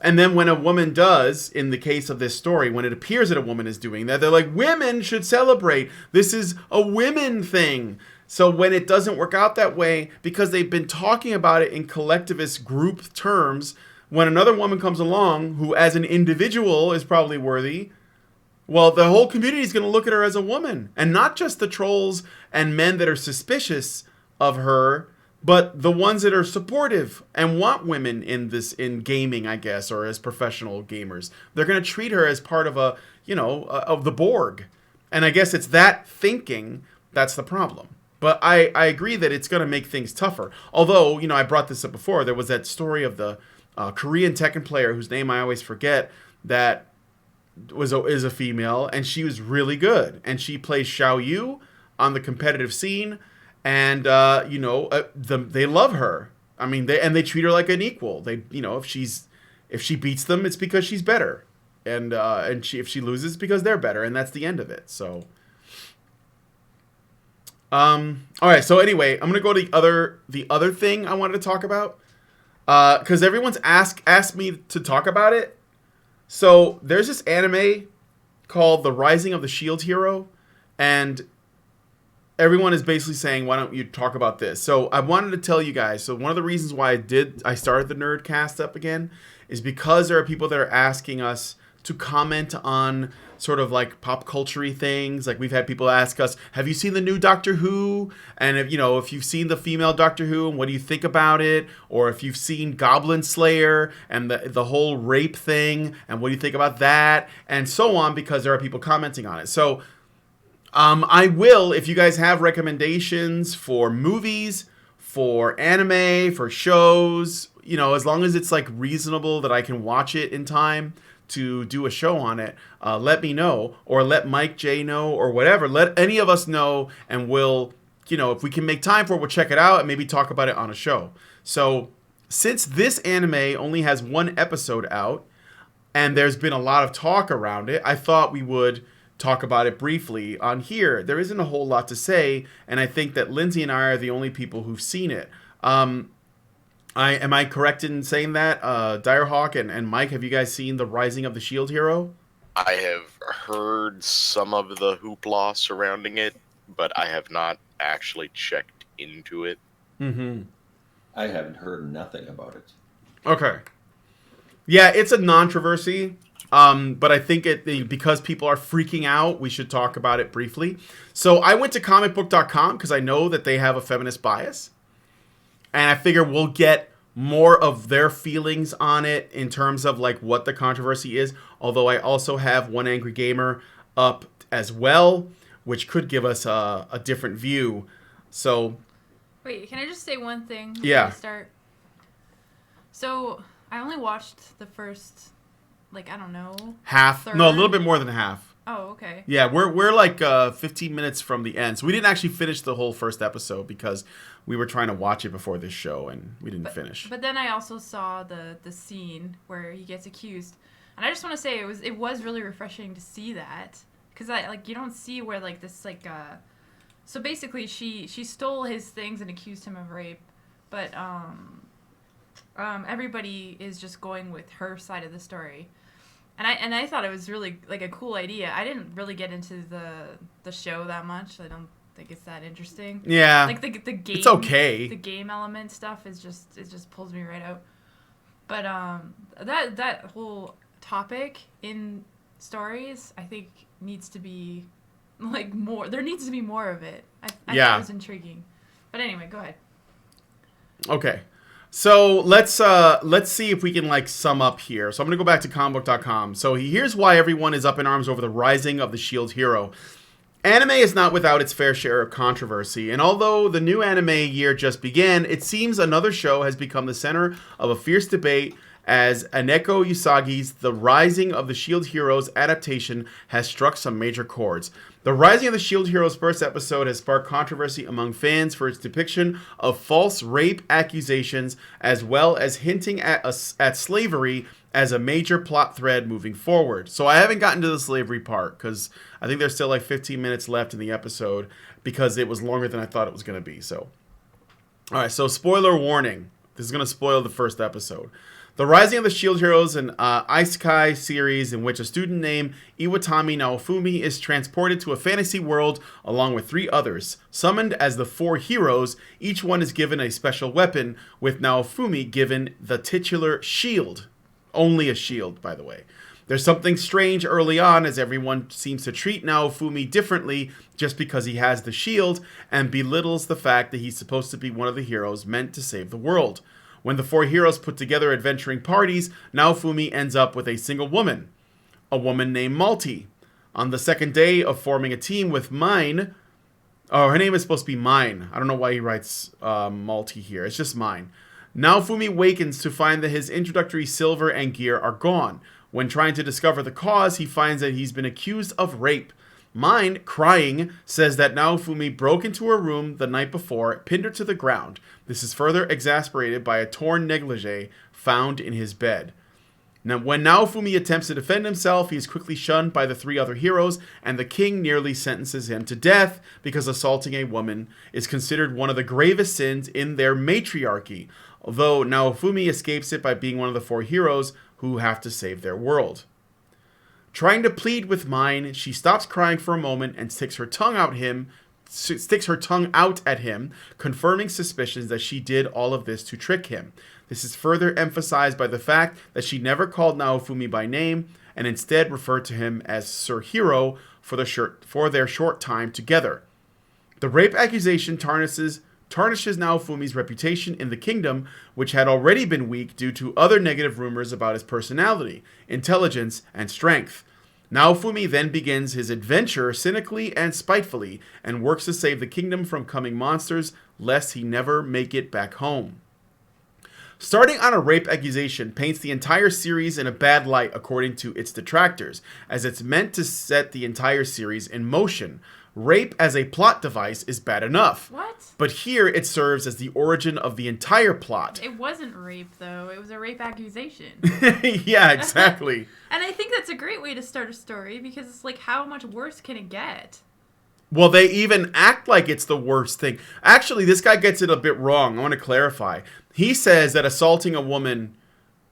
and then when a woman does, in the case of this story, when it appears that a woman is doing that, they're like, women should celebrate. This is a women thing. So when it doesn't work out that way, because they've been talking about it in collectivist group terms, when another woman comes along who as an individual is probably worthy, well, the whole community is going to look at her as a woman. And not just the trolls and men that are suspicious of her, but the ones that are supportive and want women in gaming, I guess, or as professional gamers. They're going to treat her as part of of the Borg. And I guess it's that thinking that's the problem. But I agree that it's going to make things tougher. Although, I brought this up before. There was that story of the Korean Tekken player whose name I always forget that is a female, and she was really good. And she plays Xiao Yu on the competitive scene, and they love her. I mean, they treat her like an equal. They, if she beats them, it's because she's better, and if she loses, it's because they're better, and that's the end of it. So, all right. So anyway, I'm gonna go to the other thing I wanted to talk about, because everyone's asked me to talk about it. So there's this anime called The Rising of the Shield Hero, and everyone is basically saying, why don't you talk about this? So I wanted to tell you guys, so one of the reasons why I started the Nerdcast up again is because there are people that are asking us to comment on sort of like pop culture-y things. Like we've had people ask us, have you seen the new Doctor Who? And if you've seen the female Doctor Who, and what do you think about it? Or if you've seen Goblin Slayer and the whole rape thing, and what do you think about that? And so on, because there are people commenting on it. So I will, if you guys have recommendations for movies, for anime, for shows, as long as it's like reasonable that I can watch it in time to do a show on it, let me know, or let Mike J know, or whatever. Let any of us know, and we'll, if we can make time for it, we'll check it out and maybe talk about it on a show. So since this anime only has one episode out, and there's been a lot of talk around it, I thought we would talk about it briefly on here. There isn't a whole lot to say, and I think that Lindsay and I are the only people who've seen it. Am I correct in saying that? Direhawk and Mike, have you guys seen The Rising of the Shield Hero? I have heard some of the hoopla surrounding it, but I have not actually checked into it. Mm-hmm. I haven't heard nothing about it. Okay. Yeah, it's a controversy, but I think because people are freaking out, we should talk about it briefly. So I went to comicbook.com because I know that they have a feminist bias. And I figure we'll get more of their feelings on it in terms of like what the controversy is. Although I also have One Angry Gamer up as well, which could give us a different view. So, wait, can I just say one thing? Yeah. Before I start. So I only watched the first, I don't know, half. third? No, a little bit more than half. Oh, okay. Yeah, we're like 15 minutes from the end. So we didn't actually finish the whole first episode because we were trying to watch it before this show, and we didn't finish. But then I also saw the scene where he gets accused, and I just want to say it was really refreshing to see that, because you don't see where this so basically she stole his things and accused him of rape, but everybody is just going with her side of the story. And I thought it was really a cool idea. I didn't really get into the show that much. I don't think it's that interesting. Yeah. The game. It's okay. The game element stuff it just pulls me right out. But that whole topic in stories, I think needs to be more. There needs to be more of it. I thought it was intriguing. But anyway, go ahead. Okay. So let's see if we can sum up here. So I'm going to go back to comicbook.com. So here's why everyone is up in arms over The Rising of the Shield Hero. Anime is not without its fair share of controversy, and although the new anime year just began, it seems another show has become the center of a fierce debate as Aneko Usagi's The Rising of the Shield Heroes adaptation has struck some major chords. The Rising of the Shield Heroes first episode has sparked controversy among fans for its depiction of false rape accusations, as well as hinting at slavery as a major plot thread moving forward. So I haven't gotten to the slavery part, because I think there's still 15 minutes left in the episode, because it was longer than I thought it was going to be. So, all right, so spoiler warning. This is going to spoil the first episode. The Rising of the Shield Heroes, an isekai series in which a student named Iwatani Naofumi is transported to a fantasy world along with 3 others. Summoned as the 4 heroes, each one is given a special weapon, with Naofumi given the titular shield. Only a shield, by the way. There's something strange early on, as everyone seems to treat Naofumi differently just because he has the shield, and belittles the fact that he's supposed to be one of the heroes meant to save the world. When the 4 heroes put together adventuring parties, Naofumi ends up with a single woman, a woman named Malti. On the second day of forming a team with Mine, her name is supposed to be Mine. I don't know why he writes Malti here. It's just Mine. Naofumi wakens to find that his introductory silver and gear are gone. When trying to discover the cause, he finds that he's been accused of rape. Mind, crying, says that Naofumi broke into her room the night before, pinned her to the ground. This is further exasperated by a torn negligee found in his bed. Now, when Naofumi attempts to defend himself, he is quickly shunned by the 3 other heroes, and the king nearly sentences him to death because assaulting a woman is considered one of the gravest sins in their matriarchy, although Naofumi escapes it by being one of the 4 heroes who have to save their world. Trying to plead with Mine, she stops crying for a moment and sticks her tongue out at him, confirming suspicions that she did all of this to trick him. This is further emphasized by the fact that she never called Naofumi by name and instead referred to him as Sir Hero for their short time together. The rape accusation tarnishes Naofumi's reputation in the kingdom, which had already been weak due to other negative rumors about his personality, intelligence, and strength. Naofumi then begins his adventure cynically and spitefully, and works to save the kingdom from coming monsters, lest he never make it back home. Starting on a rape accusation paints the entire series in a bad light according to its detractors, as it's meant to set the entire series in motion. Rape as a plot device is bad enough. What? But here it serves as the origin of the entire plot. It wasn't rape, though. It was a rape accusation. Yeah, exactly. And I think that's a great way to start a story, because it's like, how much worse can it get? Well, they even act like it's the worst thing. Actually, this guy gets it a bit wrong. I want to clarify. He says that assaulting a woman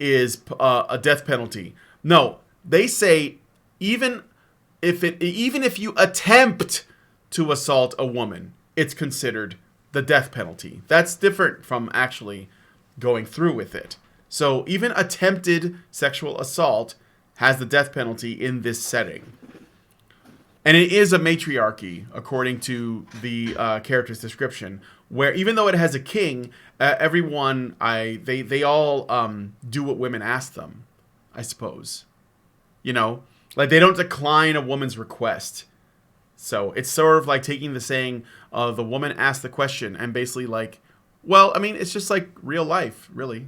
is a death penalty. No, they say even if you attempt to assault a woman, it's considered the death penalty. That's different from actually going through with it. So even attempted sexual assault has the death penalty in this setting. And it is a matriarchy, according to the character's description, where even though it has a king, everyone, they all do what women ask them, I suppose. You know? Like, they don't decline a woman's request. So it's sort of like taking the saying, the woman asked the question, and basically like, well, I mean, it's just like real life, really.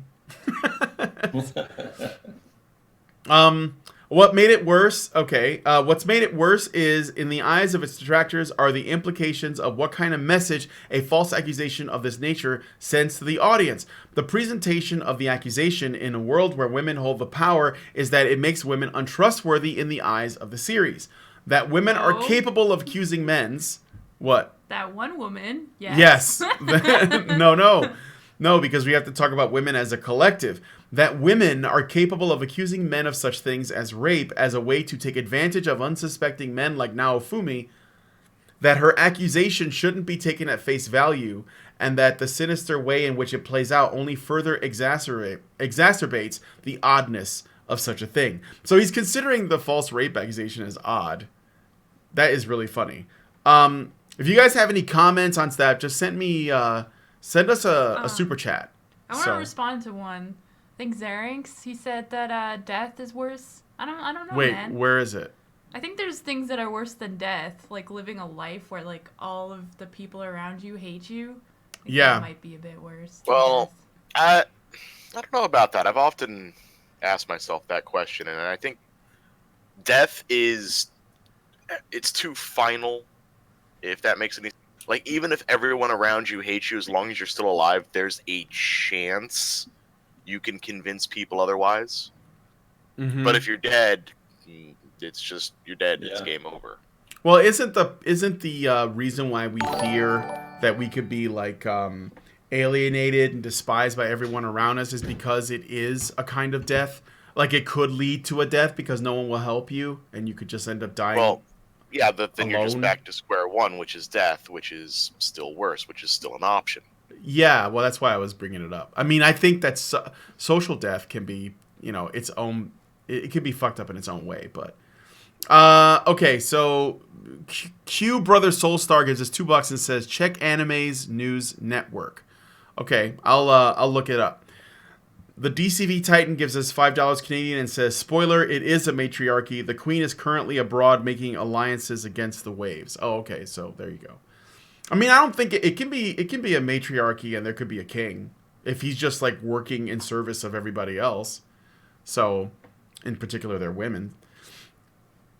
What made it worse? Okay. What's made it worse is, in the eyes of its detractors, are the implications of what kind of message a false accusation of this nature sends to the audience. The presentation of the accusation in a world where women hold the power is that it makes women untrustworthy in the eyes of the series. That women are capable of accusing men's... What? That one woman, yes. Yes. No, because we have to talk about women as a collective. That women are capable of accusing men of such things as rape as a way to take advantage of unsuspecting men like Naofumi, that her accusation shouldn't be taken at face value, and that the sinister way in which it plays out only further exacerbates the oddness of such a thing. So he's considering the false rape accusation as odd. That is really funny. If you guys have any comments on that, just send us a super chat. I want to respond to one. I think Xerinx, he said that death is worse. I don't know, Wait, man. where is it? I think there's things that are worse than death, like living a life where like all of the people around you hate you. I think that might be a bit worse. Well, I don't know about that. I've often asked myself that question, and I think death it's too final, if that makes any sense. Like, even if everyone around you hates you, as long as you're still alive, there's a chance you can convince people otherwise. Mm-hmm. But if you're dead, it's just, you're dead. Yeah. It's game over. Well, isn't the reason why we fear that we could be like alienated and despised by everyone around us is because it is a kind of death? Like, it could lead to a death because no one will help you, and you could just end up dying. Well, yeah, then alone. You're just back to square one, which is death, which is still worse, which is still an option. Yeah, well, that's why I was bringing it up. I mean, I think that social death can be, its own. It can be fucked up in its own way, but okay. So Q Brother Soulstar gives us $2 and says, "Check Anime's News Network." Okay, I'll look it up. The DCV Titan gives us $5 Canadian and says, "Spoiler: it is a matriarchy. The queen is currently abroad making alliances against the waves." Oh, okay. So there you go. I mean, I don't think it can be a matriarchy and there could be a king. if he's just like working in service of everybody else. So, in particular, they're women.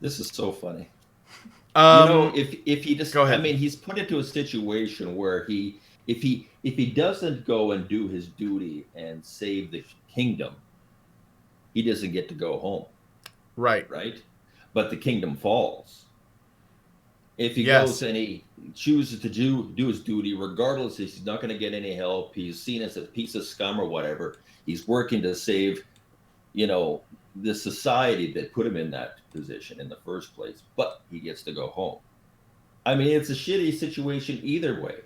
This is so funny. If he just, go ahead. I mean, he's put into a situation where if he doesn't go and do his duty and save the kingdom, he doesn't get to go home. Right. But the kingdom falls. If he goes and he chooses to do his duty, regardless if he's not going to get any help, he's seen as a piece of scum or whatever. He's working to save, the society that put him in that position in the first place, but he gets to go home. I mean, it's a shitty situation either way.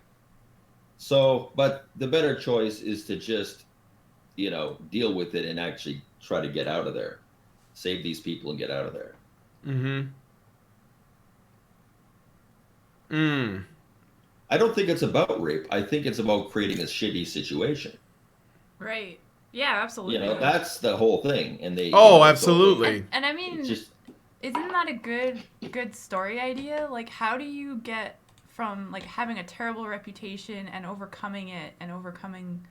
So, but the better choice is to just, deal with it and actually try to get out of there. Save these people and get out of there. I don't think it's about rape. I think it's about creating a shitty situation. Right. Yeah, absolutely. That's the whole thing. And they. Absolutely. And I mean, isn't that a good story idea? Like, how do you get from like having a terrible reputation and overcoming it and overcoming,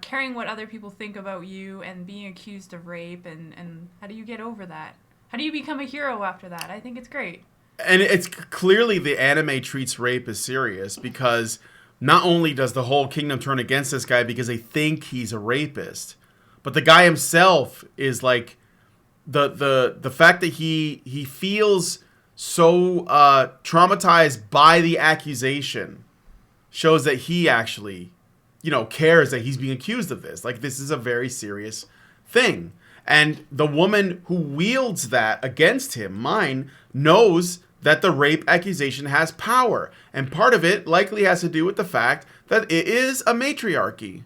caring what other people think about you and being accused of rape and how do you get over that? How do you become a hero after that? I think it's great. And it's clearly the anime treats rape as serious because not only does the whole kingdom turn against this guy because they think he's a rapist, but the guy himself is like the fact that he feels so traumatized by the accusation shows that he actually, cares that he's being accused of this. Like, this is a very serious thing. And the woman who wields that against him, Mine, knows that the rape accusation has power. And part of it likely has to do with the fact that it is a matriarchy.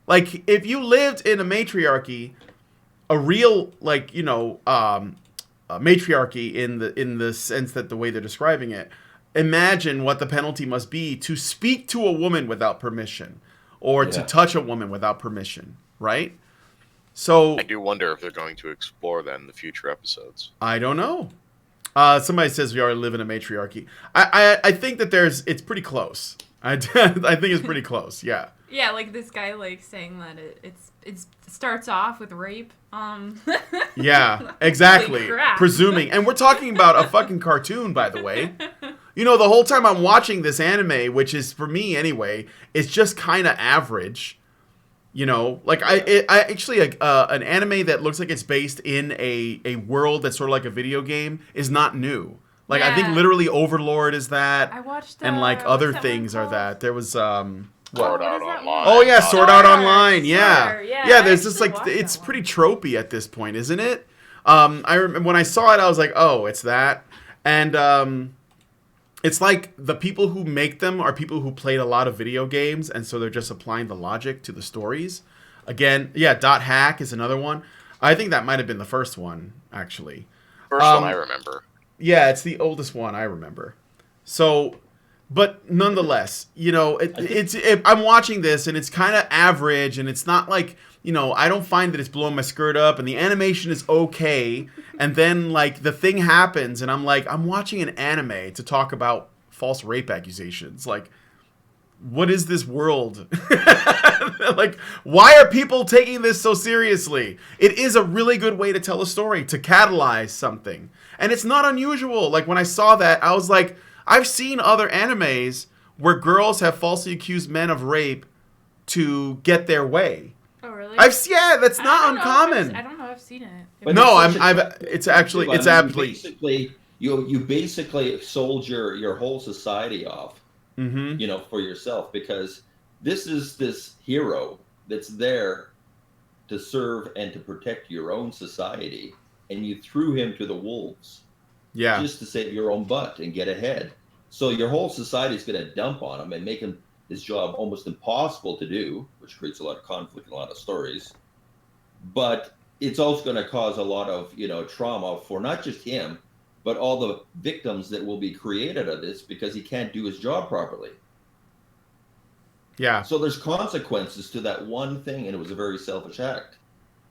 Like, if you lived in a matriarchy, a real, a matriarchy in the sense that the way they're describing it, imagine what the penalty must be to speak to a woman without permission or to touch a woman without permission, right? So I do wonder if they're going to explore that in the future episodes. I don't know. Somebody says we already live in a matriarchy. I think that it's pretty close. I think it's pretty close. Yeah. Yeah, like this guy saying that it starts off with rape. Yeah, exactly. Presuming, and we're talking about a fucking cartoon, by the way. The whole time I'm watching this anime, which is for me anyway, it's just kind of average. I actually an anime that looks like it's based in a world that's sort of like a video game is not new. Like, I think literally Overlord is that. I watched and other things are that. There was Sword Art Online. Oh yeah, Sword Art Online. Yeah. Yeah, There's just it's pretty tropey at this point, isn't it? I remember when I saw it, I was like, oh, it's that, and it's like the people who make them are people who played a lot of video games, and so they're just applying the logic to the stories. Again, Dot Hack is another one. I think that might have been the first one, actually. First one I remember. Yeah, it's the oldest one I remember. So, but nonetheless, I'm watching this, and it's kind of average, and it's not like, I don't find that it's blowing my skirt up, and the animation is okay. And then, the thing happens, and I'm like, I'm watching an anime to talk about false rape accusations. Like, what is this world? Why are people taking this so seriously? It is a really good way to tell a story, to catalyze something. And it's not unusual. Like, when I saw that, I was like, I've seen other animes where girls have falsely accused men of rape to get their way. Oh, really? That's not uncommon. I don't know. I've seen it. But no, it's basically you basically sold your whole society off, for yourself, because this is this hero that's there to serve and to protect your own society, and you threw him to the wolves, just to save your own butt and get ahead. So your whole society is going to dump on him and make his job almost impossible to do, which creates a lot of conflict and a lot of stories. But it's also going to cause a lot of, trauma for not just him, but all the victims that will be created of this because he can't do his job properly. Yeah. So there's consequences to that one thing, and it was a very selfish act.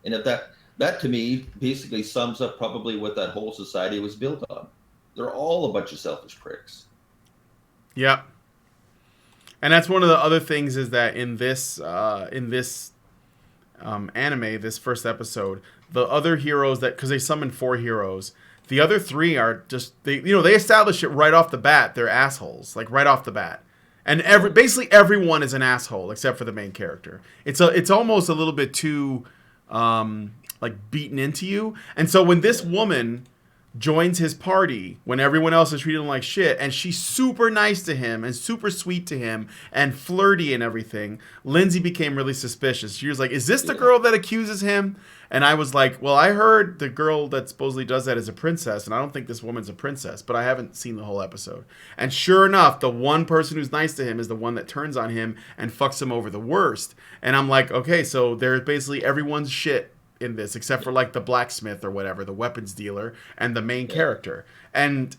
And if that to me basically sums up probably what that whole society was built on. They're all a bunch of selfish pricks. Yeah. And that's one of the other things is that in this anime, this first episode, the other heroes that, because they summoned 4 heroes, the other 3 are just they establish it right off the bat. They're assholes, like right off the bat, and basically everyone is an asshole except for the main character. It's almost a little bit too like beaten into you. And so when this woman joins his party when everyone else is treating him like shit, and she's super nice to him and super sweet to him and flirty and everything, Lindsay became really suspicious. She was like, is this the girl that accuses him? And I was like, well, I heard the girl that supposedly does that is a princess, and I don't think this woman's a princess, but I haven't seen the whole episode. And sure enough, the one person who's nice to him is the one that turns on him and fucks him over the worst. And I'm like, okay, so there's basically everyone's shit in this, except for like the blacksmith or whatever, the weapons dealer, and the main character. And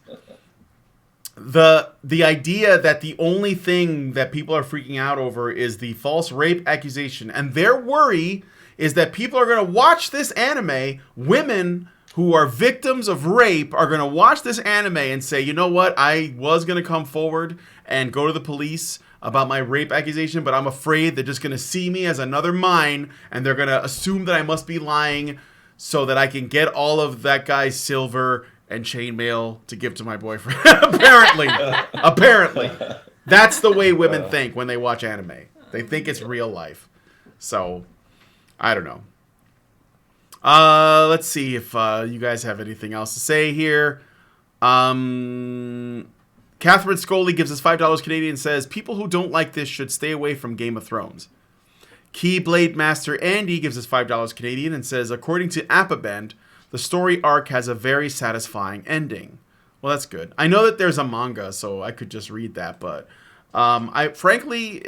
the idea that the only thing that people are freaking out over is the false rape accusation, and their worry is that people are going to watch this anime, women who are victims of rape are going to watch this anime and say, you know what, I was going to come forward and go to the police about my rape accusation, but I'm afraid they're just going to see me as another mine, and they're going to assume that I must be lying so that I can get all of that guy's silver and chainmail to give to my boyfriend. Apparently. That's the way women think when they watch anime. They think it's real life. So, I don't know. Let's see if you guys have anything else to say here. Catherine Scully gives us $5 Canadian and says, people who don't like this should stay away from Game of Thrones. Keyblade Master Andy gives us $5 Canadian and says, according to Appabend, the story arc has a very satisfying ending. Well, that's good. I know that there's a manga, so I could just read that, but I frankly,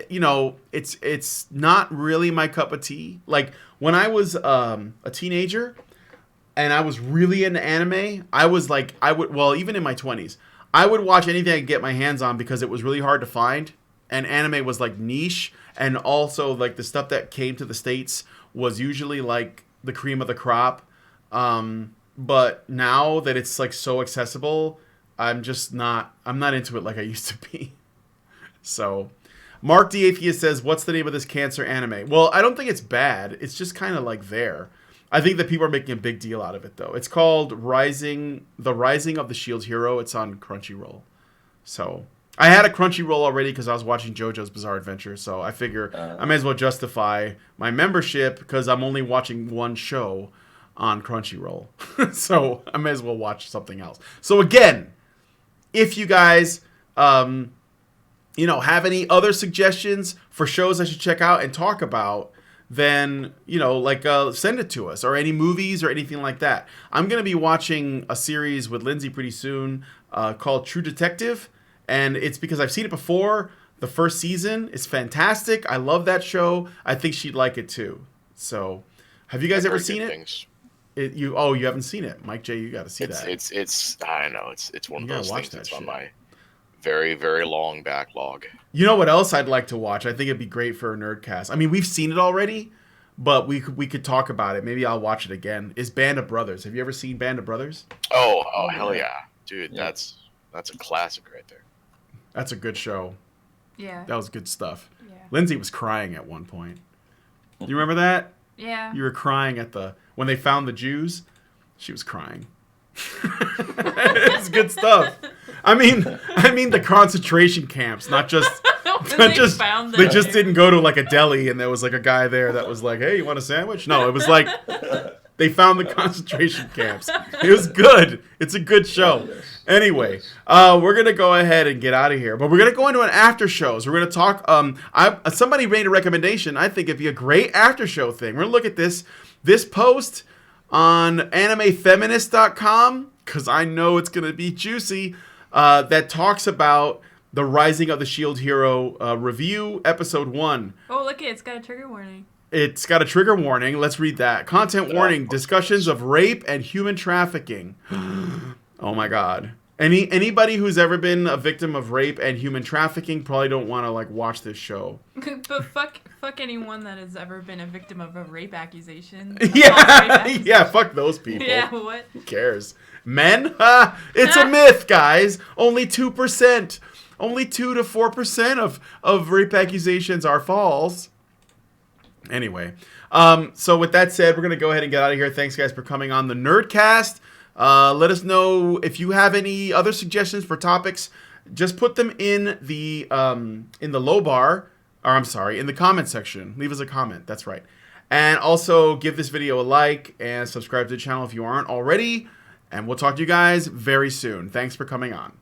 it's not really my cup of tea. Like, when I was a teenager and I was really into anime, even in my 20s, I would watch anything I could get my hands on because it was really hard to find, and anime was like niche, and also like the stuff that came to the States was usually like the cream of the crop. But now that it's like so accessible, I'm not into it like I used to be. So, Mark the Atheist says, what's the name of this cancer anime? Well, I don't think it's bad. It's just kind of like there. I think that people are making a big deal out of it, though. It's called The Rising of the Shield Hero. It's on Crunchyroll. So, I had a Crunchyroll already because I was watching JoJo's Bizarre Adventure, so I figure I may as well justify my membership because I'm only watching one show on Crunchyroll. So, I may as well watch something else. So, again, if you guys have any other suggestions for shows I should check out and talk about, then, send it to us, or any movies or anything like that. I'm going to be watching a series with Lindsay pretty soon called True Detective, and it's because I've seen it before. The first season is fantastic. I love that show. I think she'd like it too. So, have you guys ever seen it? You haven't seen it. Mike J, you got to see that. It's I know, it's one of those things that's on my very, very long backlog. You know what else I'd like to watch? I think it'd be great for a Nerdcast. I mean, we've seen it already, but we could talk about it. Maybe I'll watch it again. Is Band of Brothers. Have you ever seen Band of Brothers? Oh, hell yeah. Dude, yeah. That's a classic right there. That's a good show. Yeah. That was good stuff. Yeah. Lindsay was crying at one point. Do you remember that? Yeah. You were crying when they found the Jews. She was crying. It's good stuff. I mean the concentration camps, not just they just didn't go to like a deli and there was like a guy there that was like, hey, you want a sandwich? No, it was like they found the concentration camps. It was good. It's a good show. Anyway, we're gonna go ahead and get out of here, but we're gonna go into an after show. So we're gonna talk. Somebody made a recommendation. I think it'd be a great after show thing. We're gonna look at this post on animefeminist.com because I know it's gonna be juicy. That talks about the Rising of the Shield Hero review, episode 1. Oh, look, it's got a trigger warning. It's got a trigger warning. Let's read that. Content warning: discussions of rape and human trafficking. Oh my God. Anybody who's ever been a victim of rape and human trafficking probably don't want to watch this show. But fuck anyone that has ever been a victim of a rape accusation. Yeah, fuck those people. Yeah, what? Who cares? Men? It's a myth, guys. Only 2%. only 2 to 4% of rape accusations are false. Anyway, so with that said, we're going to go ahead and get out of here. Thanks, guys, for coming on the Nerdcast. Let us know if you have any other suggestions for topics. Just put them in the low bar, or I'm sorry, in the comment section. Leave us a comment. That's right. And also give this video a like and subscribe to the channel if you aren't already. And we'll talk to you guys very soon. Thanks for coming on.